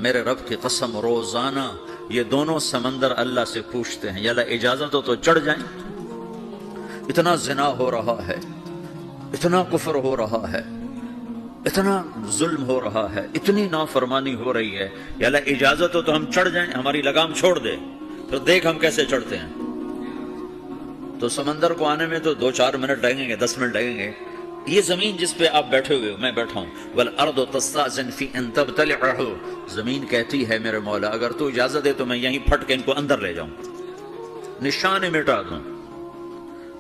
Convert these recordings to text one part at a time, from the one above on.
میرے رب کی قسم روزانہ یہ دونوں سمندر اللہ سے پوچھتے ہیں یا اللہ اجازت ہو تو چڑھ جائیں. اتنا زنا ہو رہا ہے، اتنا کفر ہو رہا ہے، اتنا ظلم ہو رہا ہے، اتنی نافرمانی ہو رہی ہے، یا اللہ اجازت ہو تو ہم چڑھ جائیں، ہماری لگام چھوڑ دے تو دیکھ ہم کیسے چڑھتے ہیں. تو سمندر کو آنے میں تو 2-4 منٹ لگیں گے، 10 منٹ لگیں گے. یہ زمین جس پہ آپ بیٹھے ہوئے ہو، میں بیٹھا ہوں، والارض تستأذن فی ان تبتلعہ، زمین کہتی ہے میرے مولا اگر تو اجازت دے تو میں یہیں پھٹ کے ان کو اندر لے جاؤں، نشان مٹا دوں.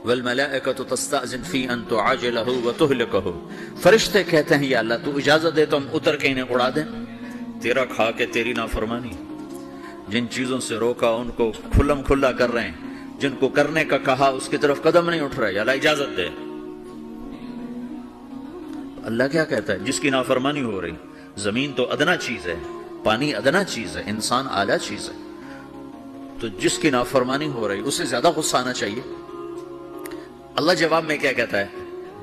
والملائکۃ تستأذن فی ان تعاجلہ وتہلکہ، فرشتے کہتے ہیں یا اللہ تو اجازت دے تو ہم اتر کے انہیں اڑا دیں. تیرا کھا کے تیری نافرمانی، جن چیزوں سے روکا ان کو کھلم کھلا کر رہے ہیں، جن کو کرنے کا کہا اس کی طرف قدم نہیں اٹھ رہا ہے، یا اللہ اجازت دے. اللہ کیا کہتا ہے؟ جس کی نافرمانی ہو رہی، زمین تو ادنا چیز ہے، پانی ادنا چیز ہے، انسان اعلیٰ چیز ہے، تو جس کی نافرمانی ہو رہی اسے زیادہ غصہ آنا چاہیے. اللہ جواب میں کیا کہتا ہے؟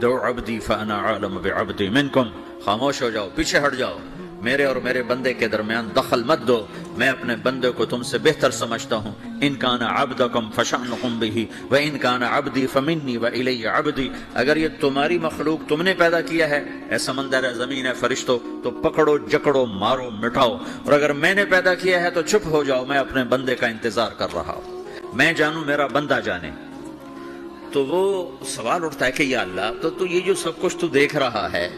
دعو عبدی فانا عالم بعبدی منکم، خاموش ہو جاؤ، پیچھے ہٹ جاؤ، میرے اور میرے بندے کے درمیان دخل مت دو، میں اپنے بندے کو تم سے بہتر سمجھتا ہوں. ان کان عبدکم فشأنکم بہ وان کان عبدی فمنی والی عبدی، اگر یہ تمہاری مخلوق تم نے پیدا کیا ہے، اے سمندر ہے، زمین ہے، فرشتوں، تو پکڑو جکڑو مارو مٹاؤ، اور اگر میں نے پیدا کیا ہے تو چپ ہو جاؤ، میں اپنے بندے کا انتظار کر رہا ہوں، میں جانوں میرا بندہ جانے. تو وہ سوال اٹھتا ہے کہ یا اللہ تو یہ جو سب کچھ تو دیکھ رہا ہے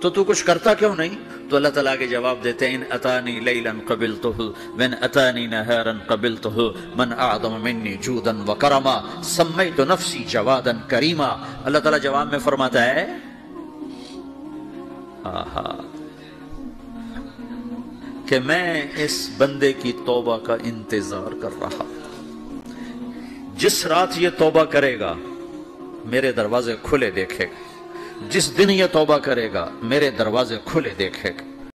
تو کچھ کرتا کیوں نہیں؟ تو اللہ تعالیٰ کے جواب دیتے ہیں ان اتانی لیلا قبلتہ وان اتانی نہارا قبلتہ من اعظم منی جودا وکرما سمیت نفسی جوادا کریما. اللہ تعالیٰ جواب میں فرماتا ہے کہ میں اس بندے کی توبہ کا انتظار کر رہا ہوں. جس رات یہ توبہ کرے گا میرے دروازے کھلے دیکھے گا، جس دن یہ توبہ کرے گا میرے دروازے کھلے دیکھے گا.